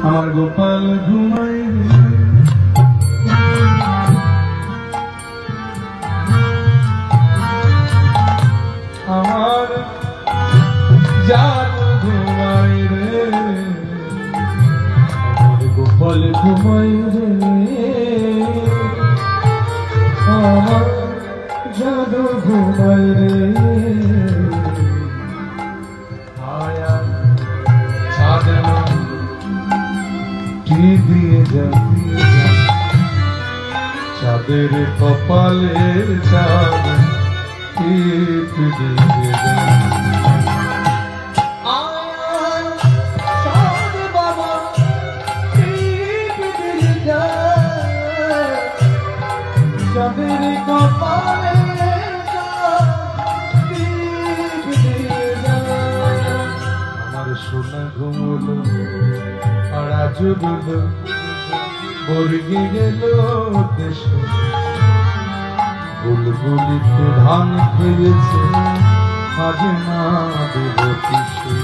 আমার গোপাল ঘুমাই আমার জাদু ঘুমাই রে আমার গোপাল ঘুমাই রে আমার জাদু ঘুমাই রে আয়া ছাদন কি দিয়ে যাবি চাঁদের কপালের চাঁদ টিপ দিয়ে চাঁদের কপালে আমার সোনা ঘুমলো আর আজ বলো বর্গে গেল দেশ বুলবুলিতে ধান খেয়েছে মাঝে না দেব কিসে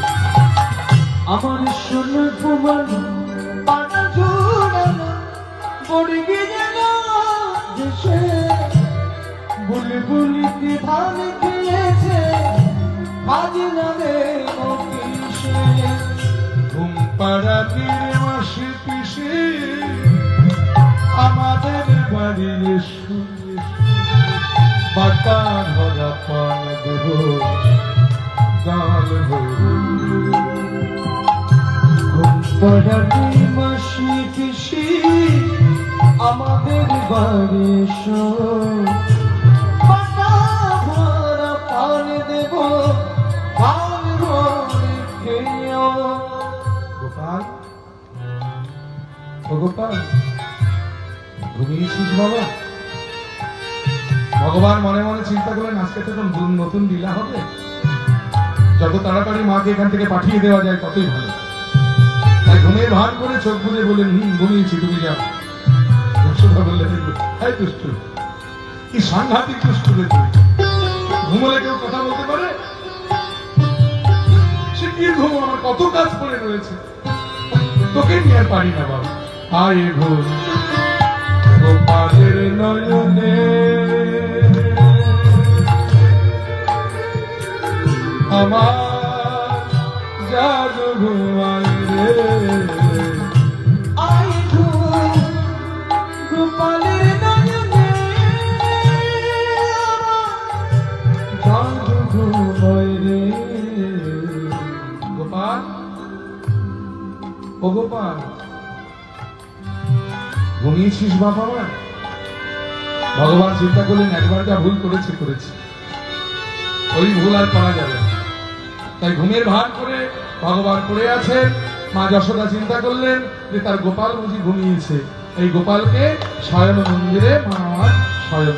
আমার সোনা ঘুমালো পানা জোড়ানো বর্গে গেল দেশে বুলবুলিতে ধান খেয়েছে মাঝে না দেব কিসে ঘুম পাড়াতির মাসে পিসে আমাদের বাড়ি এসো বাটা ভরা পান দেব গাল ঘুম পাড়াতির মাসে পিসে আমাদের বাড়ি এসো বাটা ভরা পান দেব গাল ভরে খেয়েও গোপাল ও গোপাল ঘুমিয়েছিস বাবা? ভগবান মনে মনে চিন্তা করলেন আজকে তো নতুন লীলা হবে, যত তাড়াতাড়ি মাকে এখান থেকে পাঠিয়ে দেওয়া যায় ততই ভালো। তাই ঘুমের ভান করে চোখ বুঝে বললেন ঘুমিয়েছি, তুমি যাও। যশোদা বললেন এই দুষ্টু, কি সাংঘাতিক দুষ্টু রে তুই, ঘুমলে কেউ কথা বলতে পারে? সে কি ঘুম, আমার কত কাজ পড়ে রয়েছে, তোকে নিয়ে আর পারি না বাবা। আয় ঘুম গোপালের নয়নে আমার জাদু ঘুমাই রে আয় ঘুম গোপালের নয়নে জাদু ঘুমাই রে গোপাল ও গোপাল ঘুমিয়েছিস বাবা? ভগবান চিন্তা করলেন একবার যা ভুল করেছে ওই ভুল আর করা যাবে না। তাই ঘুমের ভান করে ভগবান পড়ে আছেন। মা যশোদা চিন্তা করলেন যে তার গোপাল বুঝি ঘুমিয়েছে, এই গোপালকে শয়ন মন্দিরে মা শয়ন